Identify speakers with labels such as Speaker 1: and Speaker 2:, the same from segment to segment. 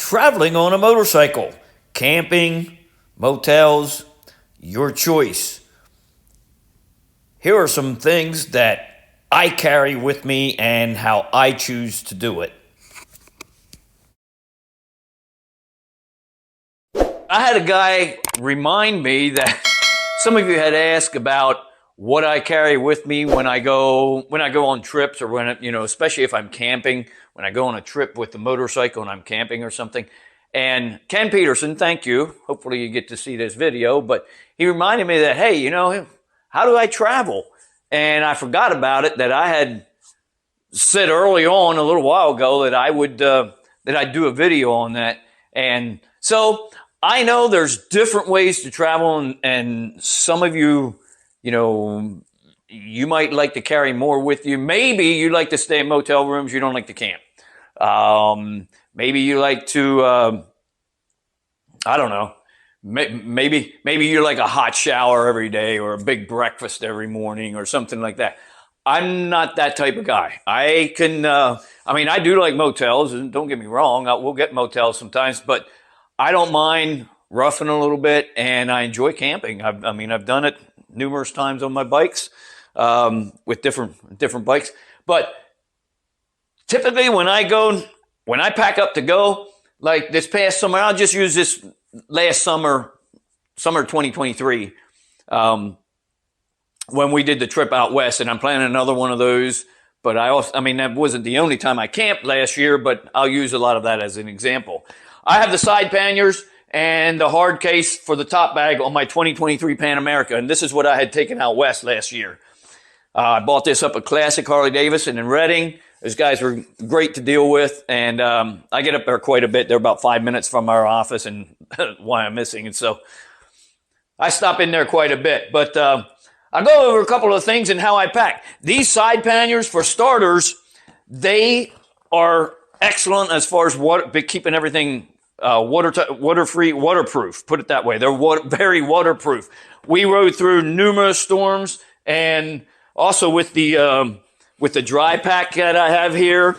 Speaker 1: traveling on a motorcycle, camping, motels, your choice. Here are some things that I carry with me and how I choose to do it. I had a guy remind me that some of you had asked about what I carry with me when I go on trips, or when, especially if I'm camping, when I go on a trip with the motorcycle and I'm camping or something. And Ken Peterson, thank you. Hopefully you get to see this video, but he reminded me that, hey, how do I travel? And I forgot about it, that I had said early on a little while ago that I would, that I'd do a video on that. And so I know there's different ways to travel, and some of you, you might like to carry more with you. Maybe you like to stay in motel rooms. You don't like to camp. Maybe you like to, I don't know. Maybe you like a hot shower every day, or a big breakfast every morning, or something like that. I'm not that type of guy. I do like motels, and don't get me wrong, we'll get motels sometimes, but I don't mind roughing a little bit, and I enjoy camping. I've done it numerous times on my bikes, with different bikes. But typically when I pack up to go, like this past summer, I'll just use this last summer 2023, when we did the trip out west, and I'm planning another one of those. But that wasn't the only time I camped last year, but I'll use a lot of that as an example. I have the side panniers and the hard case for the top bag on my 2023 Pan America, and this is what I had taken out west last year. I bought this up at Classic Harley Davidson in Reading. Those guys were great to deal with, and I get up there quite a bit. They're about 5 minutes from our office, and why I'm missing, and so I stop in there quite a bit. But I'll go over a couple of things and how I pack. These side panniers, for starters, they are excellent as far as keeping everything water-free, waterproof. Put it that way. They're very waterproof. We rode through numerous storms, and also with the dry pack that I have here,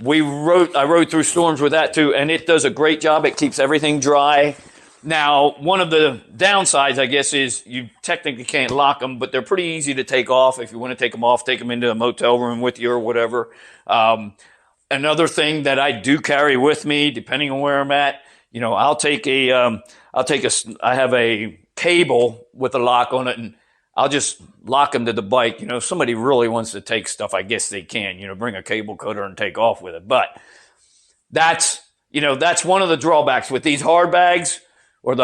Speaker 1: I rode through storms with that too, and it does a great job. It keeps everything dry. Now, one of the downsides, I guess, is you technically can't lock them, but they're pretty easy to take off. If you want to take them off, take them into a motel room with you or whatever. Another thing that I do carry with me, depending on where I'm at, I have a cable with a lock on it, and I'll just lock them to the bike. If somebody really wants to take stuff, I guess they can, bring a cable cutter and take off with it. But that's one of the drawbacks with these hard bags, or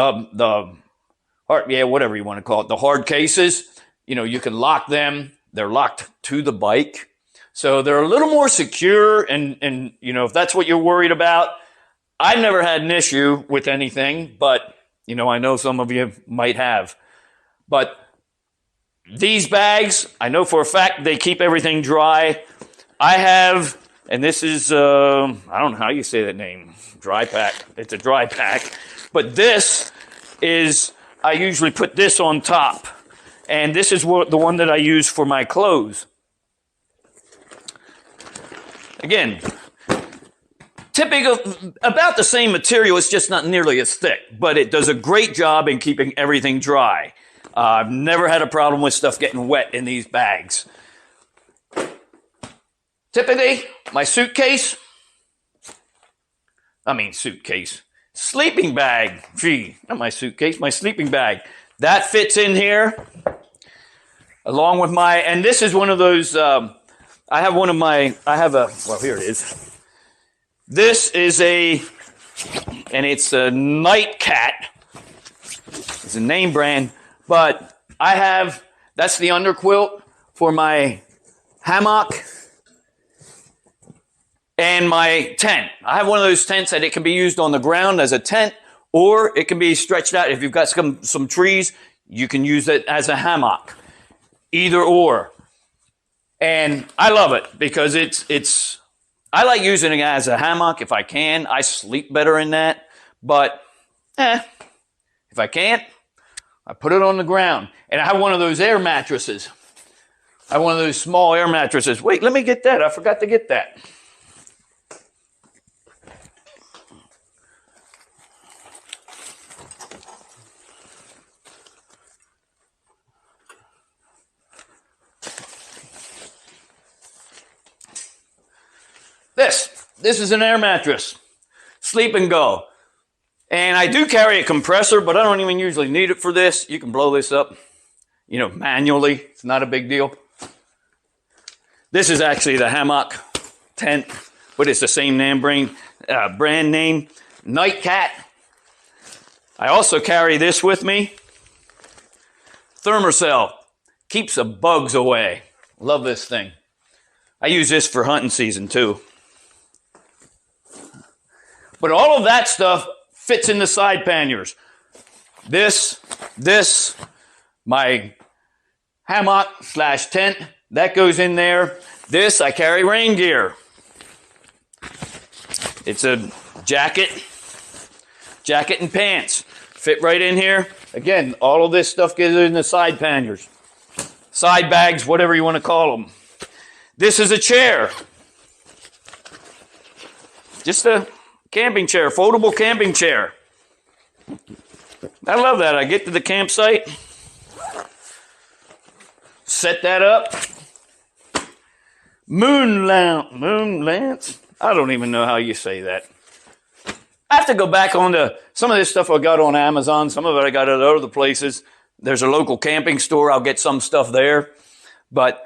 Speaker 1: whatever you want to call it, the hard cases. You can lock them. They're locked to the bike. So they're a little more secure, and if that's what you're worried about, I've never had an issue with anything, but, I know some of you might have. But these bags, I know for a fact they keep everything dry. I have, and this is, I don't know how you say that name, dry pack. It's a dry pack. But this is, I usually put this on top. And this is the one that I use for my clothes. Again, typical, about the same material, it's just not nearly as thick, but it does a great job in keeping everything dry. I've never had a problem with stuff getting wet in these bags. Typically, my suitcase, sleeping bag. Gee, not my suitcase, my sleeping bag. That fits in here, along with and this is one of those, here it is. This is it's a Night Cat. It's a name brand, but that's the underquilt for my hammock and my tent. I have one of those tents that it can be used on the ground as a tent, or it can be stretched out. If you've got some trees, you can use it as a hammock. Either or. And I love it because I like using it as a hammock if I can. I sleep better in that. But, if I can't, I put it on the ground. And I have one of those air mattresses. I have one of those small air mattresses. Wait, let me get that. I forgot to get that. This is an air mattress. Sleep and go. And I do carry a compressor, but I don't even usually need it for this. You can blow this up, you know, manually. It's not a big deal. This is actually the hammock tent, but it's the same brand name, Nightcat. I also carry this with me. Thermocell. Keeps the bugs away. Love this thing. I use this for hunting season too. But all of that stuff fits in the side panniers. This, my hammock / tent, that goes in there. This, I carry rain gear. It's a jacket and pants. Fit right in here. Again, all of this stuff goes in the side panniers. Side bags, whatever you want to call them. This is a chair. Just a camping chair, foldable camping chair. I love that. I get to the campsite, set that up. Moon lance. I don't even know how you say that. I have to go back on to some of this stuff I got on Amazon. Some of it I got at other places. There's a local camping store. I'll get some stuff there. But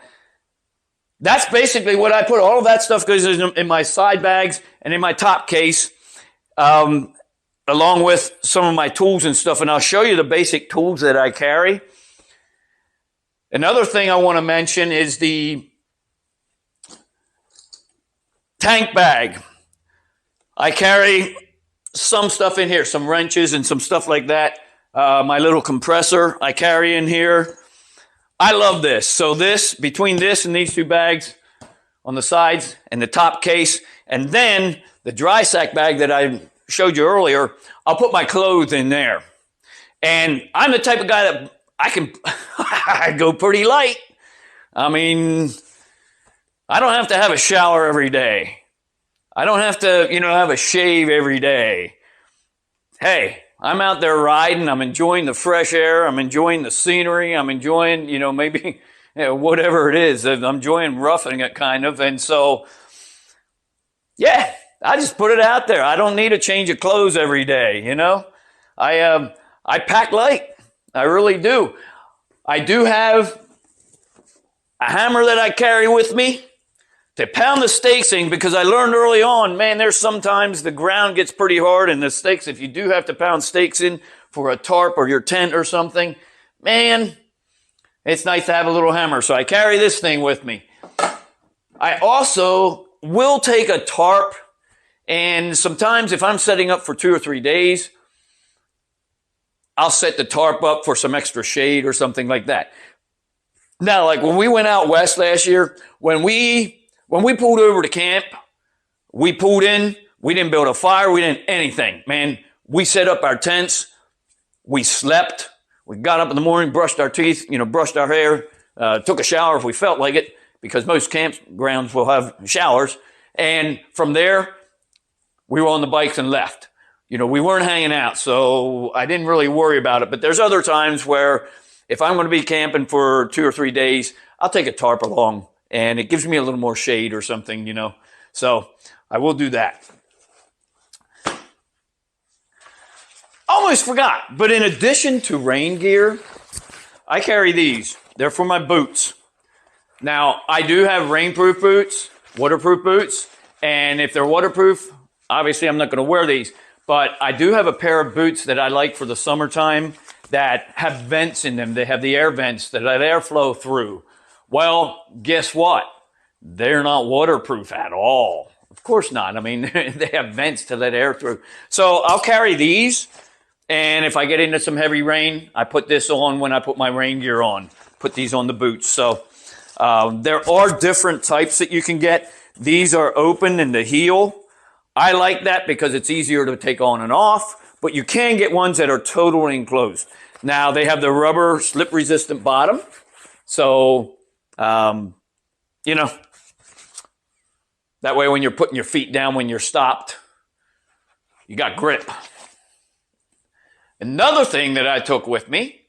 Speaker 1: that's basically what I put. All of that stuff goes in my side bags and in my top case, along with some of my tools and stuff. And I'll show you the basic tools that I carry. Another thing I want to mention is the tank bag. I carry some stuff in here, some wrenches and some stuff like that. My little compressor I carry in here. I love this. So this, between this and these two bags on the sides and the top case, and then the dry sack bag that I showed you earlier, I'll put my clothes in there. And I'm the type of guy that I go pretty light. I mean, I don't have to have a shower every day. I don't have to, have a shave every day. Hey, I'm out there riding. I'm enjoying the fresh air. I'm enjoying the scenery. I'm enjoying, maybe whatever it is. I'm enjoying roughing it kind of. And so, yeah, I just put it out there. I don't need a change of clothes every day, I pack light. I really do. I do have a hammer that I carry with me to pound the stakes in, because I learned early on, man, there's sometimes the ground gets pretty hard and the stakes, if you do have to pound stakes in for a tarp or your tent or something, man, it's nice to have a little hammer. So I carry this thing with me. I also will take a tarp, and sometimes if I'm setting up for 2 or 3 days, I'll set the tarp up for some extra shade or something like that. Now, like when we went out west last year, when we pulled over to camp, we pulled in, we didn't build a fire, we didn't anything. Man, we set up our tents, we slept, we got up in the morning, brushed our teeth, brushed our hair, took a shower if we felt like it, because most campgrounds will have showers. And from there, we were on the bikes and left. We weren't hanging out, so I didn't really worry about it. But there's other times where if I'm going to be camping for 2 or 3 days, I'll take a tarp along. And it gives me a little more shade or something, So I will do that. Almost forgot. But in addition to rain gear, I carry these. They're for my boots. Now, I do have rainproof boots, waterproof boots. And if they're waterproof, obviously I'm not going to wear these. But I do have a pair of boots that I like for the summertime that have vents in them. They have the air vents that let airflow through. Well, guess what? They're not waterproof at all. Of course not. I mean, they have vents to let air through. So I'll carry these. And if I get into some heavy rain, I put this on when I put my rain gear on. Put these on the boots. So there are different types that you can get. These are open in the heel. I like that because it's easier to take on and off. But you can get ones that are totally enclosed. Now, they have the rubber slip-resistant bottom. So that way when you're putting your feet down when you're stopped, you got grip. Another thing that I took with me,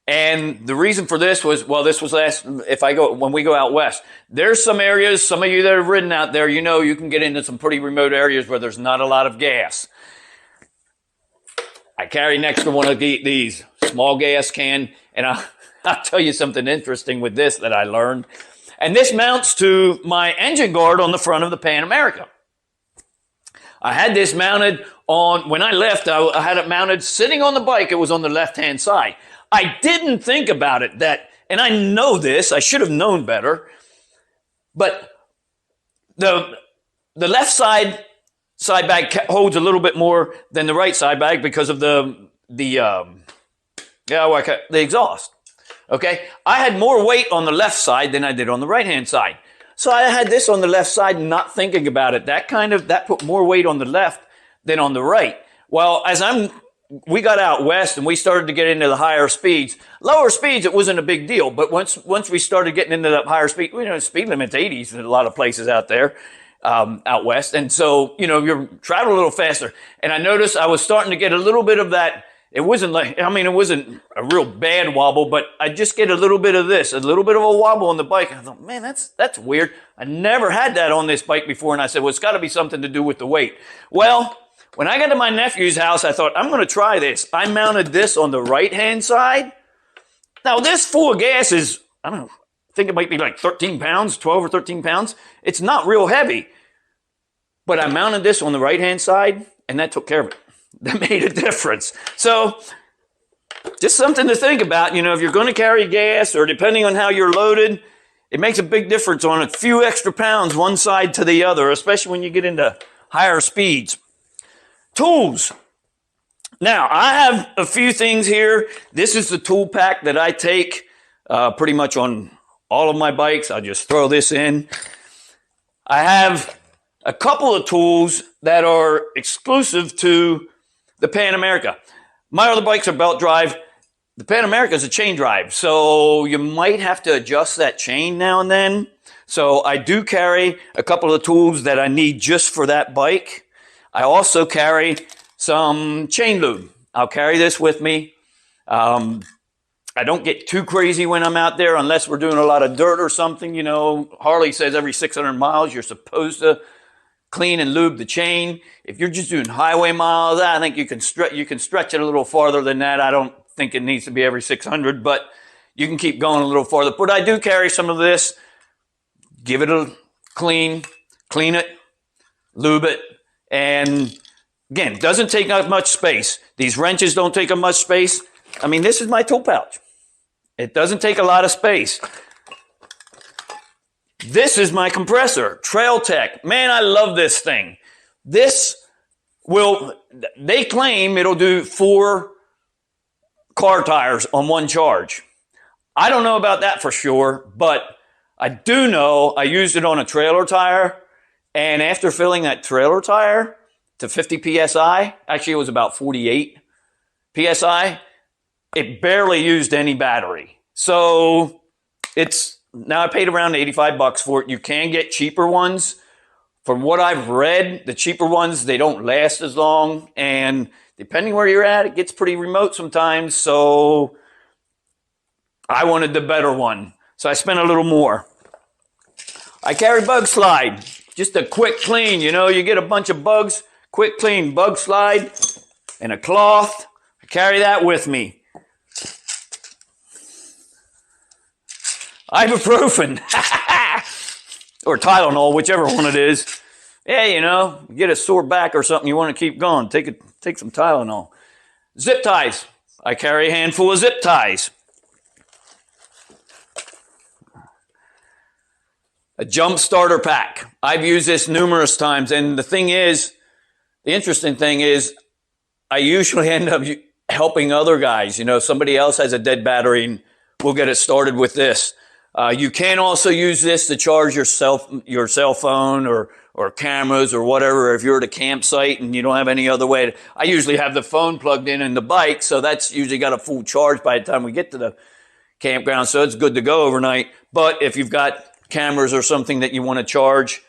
Speaker 1: And the reason for this was, well, this was when we go out west, there's some areas, some of you that have ridden out there, you know, you can get into some pretty remote areas where there's not a lot of gas. I carry next to one of these small gas can, and I'll tell you something interesting with this that I learned. And this mounts to my engine guard on the front of the Pan America. I had this mounted on, when I left, I had it mounted sitting on the bike. It was on the left-hand side. I didn't think about it and I know this, I should have known better, but the left side bag holds a little bit more than the right side bag because of the exhaust. Okay, I had more weight on the left side than I did on the right-hand side. So I had this on the left side, not thinking about it. That put more weight on the left than on the right. Well, we got out west and we started to get into the higher speeds. Lower speeds, it wasn't a big deal. But once we started getting into the higher speed, the speed limit's 80s in a lot of places out there, out west. And so, you're traveling a little faster. And I noticed I was starting to get a little bit of that. It wasn't it wasn't a real bad wobble, but I just get a little bit of this, a little bit of a wobble on the bike. I thought, man, that's weird. I never had that on this bike before. And I said, well, it's got to be something to do with the weight. Well, when I got to my nephew's house, I thought, I'm going to try this. I mounted this on the right-hand side. Now, this full of gas is, I don't know, I think it might be like 13 pounds, 12 or 13 pounds. It's not real heavy. But I mounted this on the right-hand side, and that took care of it. That made a difference. So, just something to think about. If you're going to carry gas, or depending on how you're loaded, it makes a big difference on a few extra pounds one side to the other, especially when you get into higher speeds. Tools. Now, I have a few things here. This is the tool pack that I take pretty much on all of my bikes. I'll just throw this in. I have a couple of tools that are exclusive to the Pan America. My other bikes are belt drive. The Pan America is a chain drive, so you might have to adjust that chain now and then. So I do carry a couple of tools that I need just for that bike. I also carry some chain lube. I'll carry this with me. I don't get too crazy when I'm out there unless we're doing a lot of dirt or something. Harley says every 600 miles you're supposed to clean and lube the chain. If you're just doing highway miles, I think you can stretch it a little farther than that. I don't think it needs to be every 600, but you can keep going a little farther. But I do carry some of this. Give it a clean it, lube it. And again, it doesn't take up much space. These wrenches don't take up much space. This is my tool pouch. It doesn't take a lot of space. This is my compressor, Trail Tech. Man, I love this thing. They claim it'll do 4 car tires on one charge. I don't know about that for sure, but I do know I used it on a trailer tire. And after filling that trailer tire to 50 PSI, actually it was about 48 PSI, it barely used any battery. So now I paid around $85 for it. You can get cheaper ones. From what I've read, the cheaper ones, they don't last as long. And depending where you're at, it gets pretty remote sometimes. So I wanted the better one. So I spent a little more. I carry Bug Slide. Just a quick clean, you get a bunch of bugs, quick clean Bug Slide and a cloth. I carry that with me. Ibuprofen or Tylenol, whichever one it is. Yeah, get a sore back or something, you want to keep going, take some Tylenol. Zip ties. I carry a handful of zip ties. A jump starter pack. I've used this numerous times, and the interesting thing is, I usually end up helping other guys. Somebody else has a dead battery, and we'll get it started with this. You can also use this to charge your cell phone or cameras or whatever if you're at a campsite and you don't have any other way. I usually have the phone plugged in the bike, so that's usually got a full charge by the time we get to the campground, so it's good to go overnight. But if you've got cameras or something that you want to charge,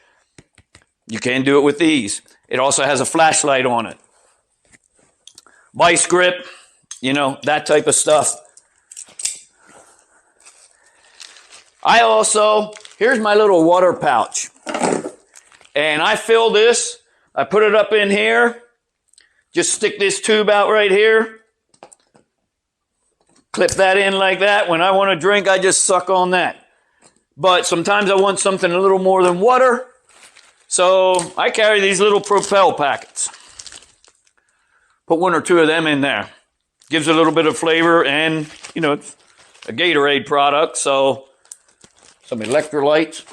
Speaker 1: you can do it with these. It also has a flashlight on it. Vice grip, that type of stuff. Here's my little water pouch. And I fill this, I put it up in here, just stick this tube out right here, clip that in like that. When I want to drink, I just suck on that. But sometimes I want something a little more than water, so I carry these little Propel packets. Put 1 or 2 of them in there. Gives a little bit of flavor, and, you know, it's a Gatorade product, so some electrolytes.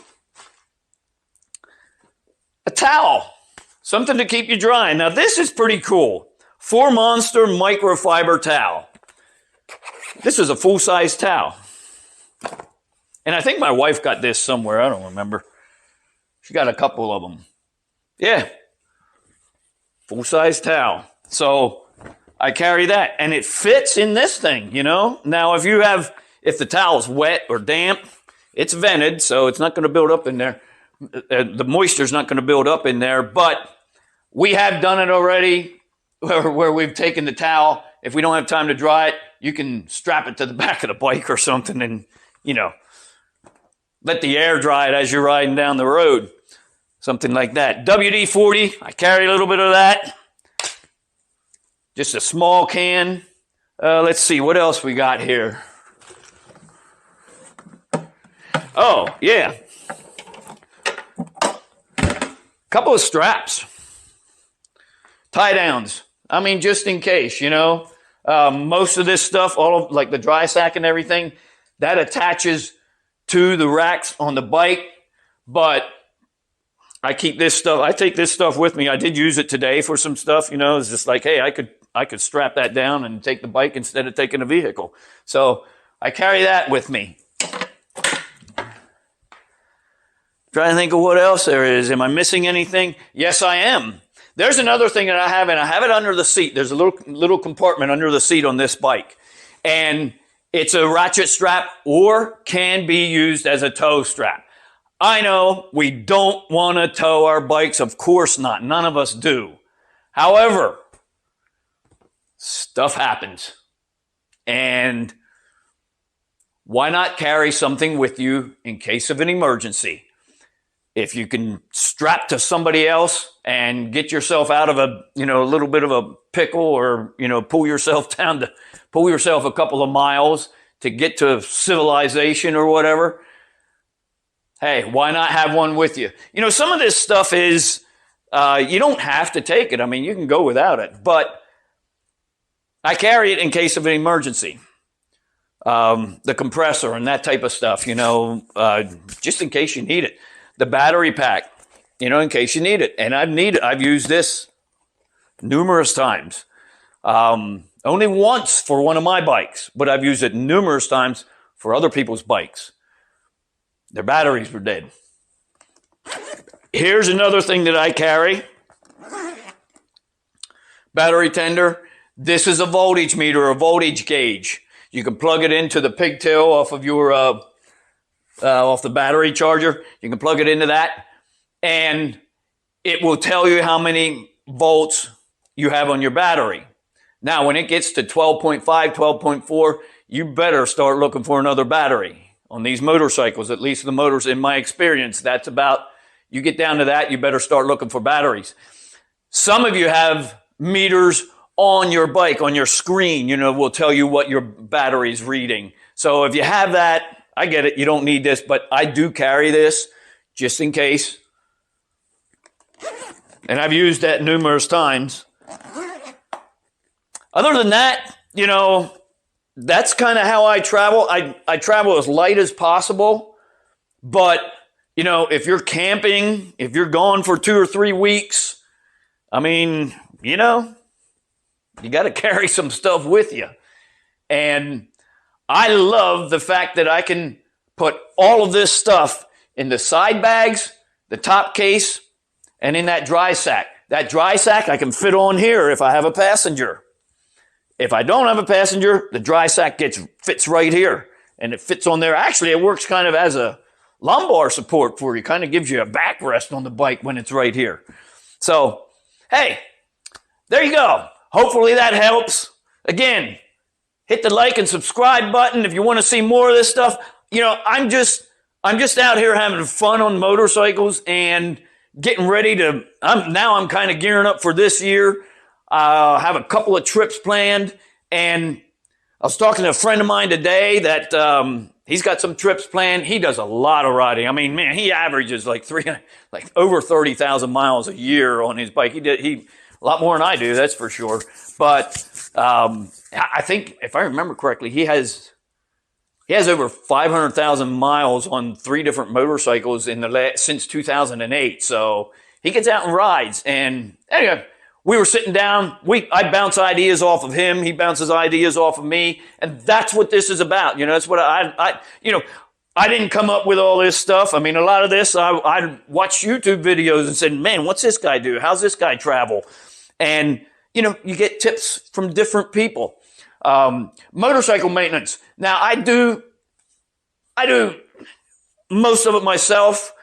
Speaker 1: A towel, something to keep you dry. Now this is pretty cool. 4 Monster microfiber towel. This is a full-size towel. And I think my wife got this somewhere. I don't remember. She got a couple of them. Yeah. Full-size towel. So I carry that. And it fits in this thing, you know. Now if the towel's wet or damp, it's vented, so it's not going to build up in there. The moisture's not going to build up in there, but we have done it already where we've taken the towel. If we don't have time to dry it, you can strap it to the back of the bike or something and, you know, let the air dry it as you're riding down the road. Something like that. WD-40, I carry a little bit of that. Just a small can. Let's see, what else we got here? Oh, yeah. Couple of straps, tie downs. I mean, just in case, you know, most of this stuff, all of like the dry sack and everything, that attaches to the racks on the bike. But I keep this stuff. I take this stuff with me. I did use it today for some stuff. You know, it's just like, hey, I could strap that down and take the bike instead of taking a vehicle. So I carry that with me. Trying to think of what else there is. Am I missing anything? Yes, I am. There's another thing that I have, and I have it under the seat. There's a little compartment under the seat on this bike. And it's a ratchet strap or can be used as a tow strap. I know we don't want to tow our bikes. Of course not. None of us do. However, stuff happens. And why not carry something with you in case of an emergency? If you can strap to somebody else and get yourself out of a little bit of a pickle, or, you know, pull yourself a couple of miles to get to civilization or whatever, hey, why not have one with you? You know, some of this stuff is, you don't have to take it. I mean, you can go without it, but I carry it in case of an emergency. The compressor and that type of stuff, you know, just in case you need it. The battery pack, you know, in case you need it. And I've used this numerous times. Only once for one of my bikes, but I've used it numerous times for other people's bikes. Their batteries were dead. Here's another thing that I carry. Battery tender. This is a voltage meter, a voltage gauge. You can plug it into the pigtail off of your off the battery charger. You can plug it into that, and it will tell you how many volts you have on your battery. Now, when it gets to 12.5, 12.4, you better start looking for another battery. On these motorcycles, at least the motors, in my experience, that's about, you get down to that, you better start looking for batteries. Some of you have meters on your bike, on your screen, you know, will tell you what your battery's reading. So if you have that, I get it, you don't need this, but I do carry this just in case. And I've used that numerous times. Other than that, you know, that's kind of how I travel. I travel as light as possible. But, you know, if you're camping, if you're gone for 2 or 3 weeks, I mean, you know, you got to carry some stuff with you. And I love the fact that I can put all of this stuff in the side bags, the top case, and in that dry sack. That dry sack I can fit on here if I have a passenger. If I don't have a passenger, the dry sack fits right here, and it fits on there. Actually, it works kind of as a lumbar support for you. Kind of gives you a backrest on the bike when it's right here. So, hey, there you go. Hopefully that helps. Again, hit the like and subscribe button if you want to see more of this stuff. You know, I'm just out here having fun on motorcycles and getting ready to, I'm kind of gearing up for this year. I have a couple of trips planned, and I was talking to a friend of mine today that he's got some trips planned. He does a lot of riding. I mean, man, he averages like over 30,000 miles a year on his bike. He a lot more than I do, that's for sure. But I think, if I remember correctly, he has over 500,000 miles on 3 different motorcycles since 2008. So he gets out and rides. And anyway, we were sitting down. I bounce ideas off of him. He bounces ideas off of me. And that's what this is about. That's what I didn't come up with all this stuff. I mean, a lot of this, I watched YouTube videos and said, man, what's this guy do? How's this guy travel? And, you get tips from different people. Motorcycle maintenance. Now, I do most of it myself.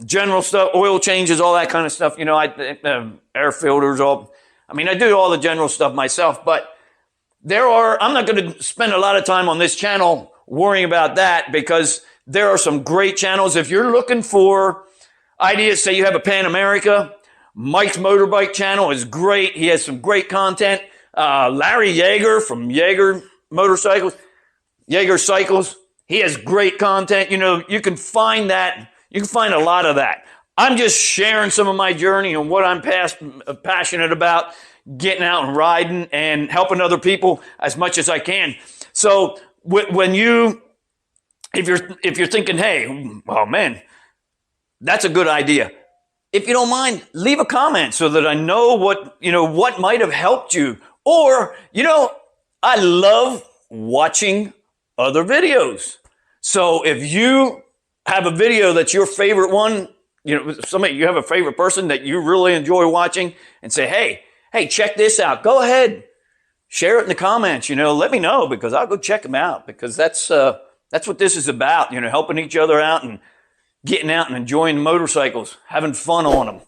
Speaker 1: General stuff, oil changes, all that kind of stuff. Air filters, I do all the general stuff myself, but I'm not going to spend a lot of time on this channel worrying about that, because there are some great channels. If you're looking for ideas, say you have a Pan America, Mike's Motorbike channel is great. He has some great content. Larry Yeager from Yeager Cycles, he has great content. You can find that. You can find a lot of that. I'm just sharing some of my journey and what I'm passionate about, getting out and riding and helping other people as much as I can. So if you're thinking, hey, oh man, that's a good idea. If you don't mind, leave a comment so that I know what might have helped you. Or, I love watching other videos. So if you have a video that's your favorite one, you have a favorite person that you really enjoy watching, and say, hey, check this out. Go ahead, share it in the comments. Let me know, because I'll go check them out, because that's what this is about. Helping each other out and getting out and enjoying motorcycles, having fun on them.